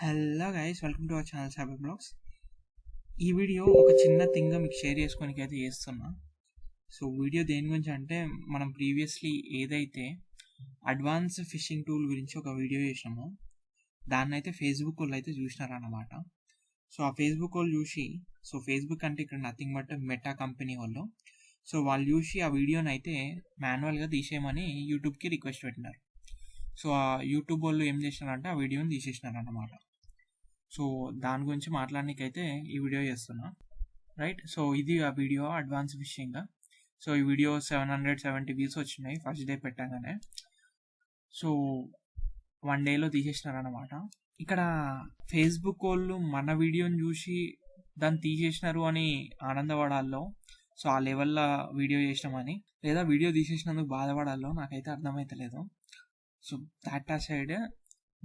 Hello guys, welcome to our channel Cyber Blogs. ఈ video ఒక చిన్న థింగ్ మీకు షేర్ చేసుకోనికి అయితే చేస్తున్నా. సో వీడియో దేని గురించి అంటే, మనం ప్రీవియస్లీ ఏదైతే అడ్వాన్స్ ఫిషింగ్ టూల్ గురించి ఒక వీడియో చేసినామో దాన్ని అయితే ఫేస్బుక్ వాళ్ళు అయితే చూసినారన్నమాట. సో ఆ ఫేస్బుక్ వాళ్ళు చూసి, సో ఫేస్బుక్ అంటే ఇక్కడ నథింగ్ బట్ మెటా కంపెనీ వాళ్ళు, సో వాళ్ళు చూసి ఆ వీడియోని అయితే మాన్యువల్గా తీసేయమని యూట్యూబ్కి రిక్వెస్ట్ పెట్టినారు. సో ఆ యూట్యూబ్ వాళ్ళు ఏం చేసినారంటే ఆ వీడియోని తీసేసినారు అన్నమాట. సో దాని గురించి మాట్లాడడానికైతే ఈ వీడియో చేస్తున్నా, రైట్. సో ఇది ఆ వీడియో అడ్వాన్స్ ఫిషింగ్. సో ఈ వీడియో 770 వ్యూస్ వచ్చినాయి ఫస్ట్ డే పెట్టగానే. సో 1 డేలో తీసేసినారు అన్నమాట. ఇక్కడ ఫేస్బుక్ వాళ్ళు మన వీడియోని చూసి దాన్ని తీసేసినారు అని ఆనందపడాలో, సో ఆ లెవెల్లో వీడియో చేసినామని, లేదా వీడియో తీసేసినందుకు బాధపడాలో నాకైతే అర్థమైతలేదు. సో దాట్ సైడ్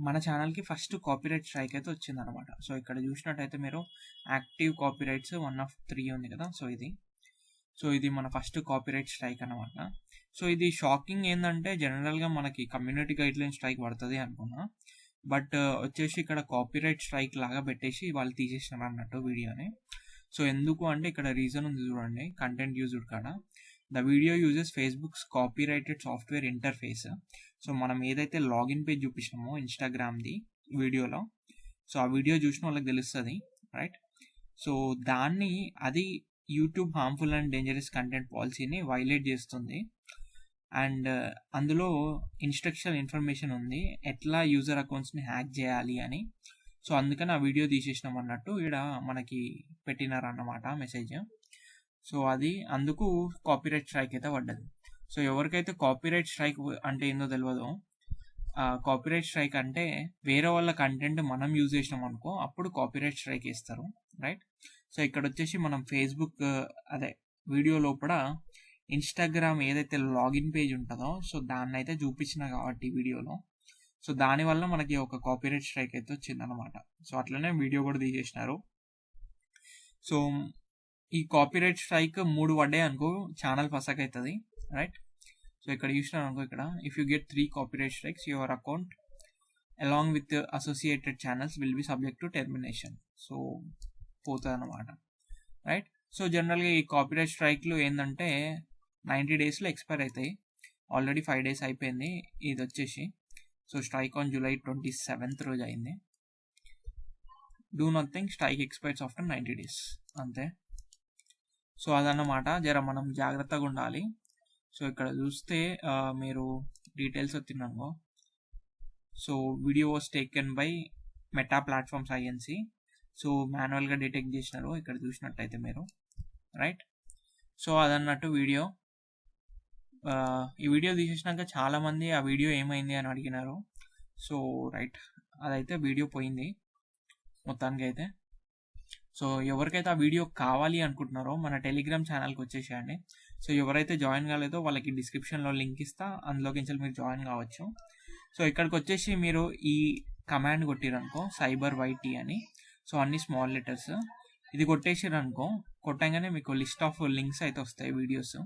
మన ఛానల్కి ఫస్ట్ కాపీరైట్ స్ట్రైక్ అయితే వచ్చిందనమాట. సో ఇక్కడ చూసినట్టయితే మీరు యాక్టివ్ కాపీరైట్స్ 1 of 3 ఉంది కదా. సో ఇది మన ఫస్ట్ కాపీరైట్ స్ట్రైక్ అనమాట. సో ఇది షాకింగ్ ఏంటంటే, జనరల్గా మనకి కమ్యూనిటీ గైడ్లైన్ స్ట్రైక్ పడుతుంది అనుకున్నా, బట్ వచ్చేసి ఇక్కడ కాపీరైట్ స్ట్రైక్ లాగా పెట్టేసి వాళ్ళు తీసేసినారు అన్నట్టు వీడియోని. సో ఎందుకు అంటే ఇక్కడ రీజన్ ఉంది చూడండి, కంటెంట్ యూజ్డ్ కాడ. The video uses Facebooks copyrighted software interface. So మనం ఏదైతే లాగిన్ పేజ్ చూపించినామో ఇన్స్టాగ్రామ్ది వీడియోలో, సో ఆ వీడియో చూసిన వాళ్ళకి తెలుస్తుంది, రైట్. సో అది YouTube harmful and dangerous content పాలసీని వైలేట్ చేస్తుంది. అండ్ అందులో ఇన్స్ట్రక్షనల్ ఇన్ఫర్మేషన్ ఉంది ఎట్లా యూజర్ అకౌంట్స్ని హ్యాక్ చేయాలి అని. సో అందుకని ఆ వీడియో తీసేసినాం అన్నట్టు ఇక్కడ మనకి పెట్టినారన్నమాట మెసేజ్. సో అందుకు కాపీరైట్ స్ట్రైక్ అయితే పడ్డది. సో ఎవరికైతే కాపీరైట్ స్ట్రైక్ అంటే ఏందో తెలియదో, కాపీరైట్ స్ట్రైక్ అంటే వేరే వాళ్ళ కంటెంట్ మనం యూజ్ చేసినాం అనుకో, అప్పుడు కాపీరైట్ స్ట్రైక్ ఇస్తారు, రైట్. సో ఇక్కడ వచ్చేసి మనం ఫేస్బుక్ వీడియో లోపల ఇన్స్టాగ్రామ్ ఏదైతే లాగిన్ పేజ్ ఉంటుందో, సో దాన్ని అయితే చూపించిన కాబట్టి వీడియోలో, సో దానివల్ల మనకి ఒక కాపీరైట్ స్ట్రైక్ అయితే వచ్చిందనమాట. సో అట్లనే వీడియో కూడా తీసేసినారు. సో ఈ కాపీరైట్ స్ట్రైక్ 3 పడ్డాయి అనుకో, ఛానల్ ఫసక్ అవుతుంది, రైట్. సో ఇక్కడ చూసినారు అనుకో, ఇక్కడ if you get 3 copyright strikes your account along with associated channels will be subject to termination. So పోతుంది అనమాట, రైట్. సో జనరల్గా ఈ కాపీరైట్ స్ట్రైక్లు ఏంటంటే 90 daysలో ఎక్స్పైర్ అవుతాయి. ఆల్రెడీ 5 days అయిపోయింది ఇది వచ్చేసి. So strike on July 27th రోజు అయింది. Do nothing, strike expires after 90 days, అంతే. సో అదన్నమాట, జర మనం జాగ్రత్తగా ఉండాలి. సో ఇక్కడ చూస్తే మీరు డీటెయిల్స్ వచ్చినాకో, so video was taken by Meta platforms Inc. So మాన్యువల్గా డిటెక్ట్ చేసినారు ఇక్కడ చూసినట్టయితే మీరు, రైట్. సో అదన్నట్టు వీడియో. ఈ వీడియో తీసేసినాక చాలామంది ఆ వీడియో ఏమైంది అని అడిగినారు. సో రైట్, అదైతే వీడియో పోయింది మొత్తానికి అయితే. సో ఎవరికైతే ఆ వీడియో కావాలి అనుకుంటున్నారో మన టెలిగ్రామ్ ఛానల్కి వచ్చేసేయండి. సో ఎవరైతే జాయిన్ కాలేదో వాళ్ళకి డిస్క్రిప్షన్లో లింక్ ఇస్తా, అందులోకి మీరు జాయిన్ కావచ్చు. సో ఇక్కడికి వచ్చేసి మీరు ఈ కమాండ్ కొట్టిరనుకో, సైబర్ వైటీ అని, సో అన్ని స్మాల్ లెటర్స్, ఇది కొట్టేసిరనుకో, కొట్టంగానే మీకు లిస్ట్ ఆఫ్ లింక్స్ అయితే వస్తాయి వీడియోస్.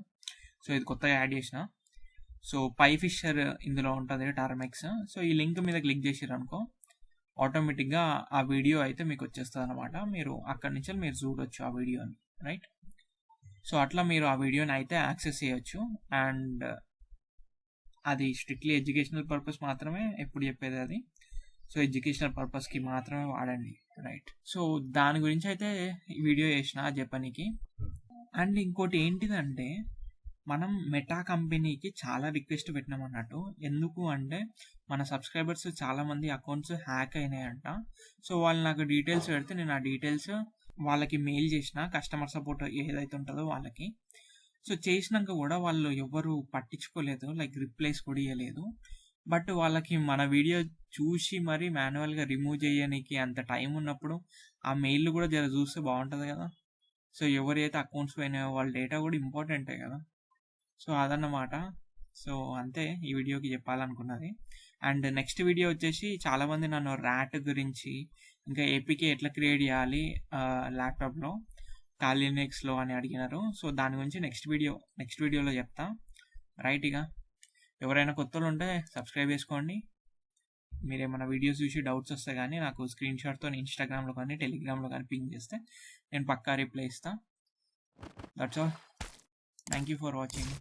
సో ఇది కొత్తగా యాడ్ చేసిన. సో పైఫిషర్ ఇందులో ఉంటుంది, టర్మెక్స్. సో ఈ లింక్ మీద క్లిక్ చేసిరనుకో, ఆటోమేటిక్గా ఆ వీడియో అయితే మీకు వచ్చేస్తుంది అనమాట. మీరు అక్కడి నుంచి మీరు చూడొచ్చు ఆ వీడియోని, రైట్. సో అట్లా మీరు ఆ వీడియోని అయితే యాక్సెస్ చేయొచ్చు. అండ్ అది స్ట్రిక్ట్లీ ఎడ్యుకేషనల్ పర్పస్ మాత్రమే ఎప్పుడు చెప్పేది అది. సో ఎడ్యుకేషనల్ పర్పస్కి మాత్రమే వాడండి, రైట్. సో దాని గురించి అయితే ఈ వీడియో చేసిన చెప్పనీకి. అండ్ ఇంకోటి ఏంటిదంటే, మనం మెటా కంపెనీకి చాలా రిక్వెస్ట్ పెట్టినాం అన్నట్టు. ఎందుకు అంటే మన సబ్స్క్రైబర్స్ చాలామంది అకౌంట్స్ హ్యాక్ అయినాయంట. సో వాళ్ళు నాకు డీటెయిల్స్ పెడితే నేను ఆ డీటెయిల్స్ వాళ్ళకి మెయిల్ చేసిన, కస్టమర్ సపోర్ట్ ఏదైతే ఉంటుందో వాళ్ళకి. సో చేసినాక కూడా వాళ్ళు ఎవరు పట్టించుకోలేదు, లైక్ రిప్లైస్ కూడా ఇవ్వలేదు. బట్ వాళ్ళకి మన వీడియో చూసి మరి మాన్యువల్గా రిమూవ్ చేయడానికి అంత టైం ఉన్నప్పుడు ఆ మెయిల్ కూడా జర చూస్తే బాగుంటుంది కదా. సో ఎవరైతే అకౌంట్స్ పోయినాయో వాళ్ళ డేటా కూడా ఇంపార్టెంటే కదా. సో అదన్నమాట. సో అంతే ఈ వీడియోకి చెప్పాలనుకున్నది. అండ్ నెక్స్ట్ వీడియో వచ్చేసి చాలామంది నన్ను ర్యాట్ గురించి, ఇంకా ఏపీకే ఎట్లా క్రియేట్ చేయాలి ల్యాప్టాప్లో లినక్స్లో అని అడిగినారు. సో దాని గురించి నెక్స్ట్ వీడియోలో చెప్తా, రైట్. ఇక ఎవరైనా కొత్తలు ఉంటే సబ్స్క్రైబ్ చేసుకోండి. మీరు ఏమైనా వీడియోస్ చూసి డౌట్స్ వస్తే కానీ నాకు స్క్రీన్ షాట్తో ఇన్స్టాగ్రామ్లో కానీ టెలిగ్రామ్లో కానీ పింక్ చేస్తే నేను పక్కా రిప్లై ఇస్తాను. That's all. Thank you for watching.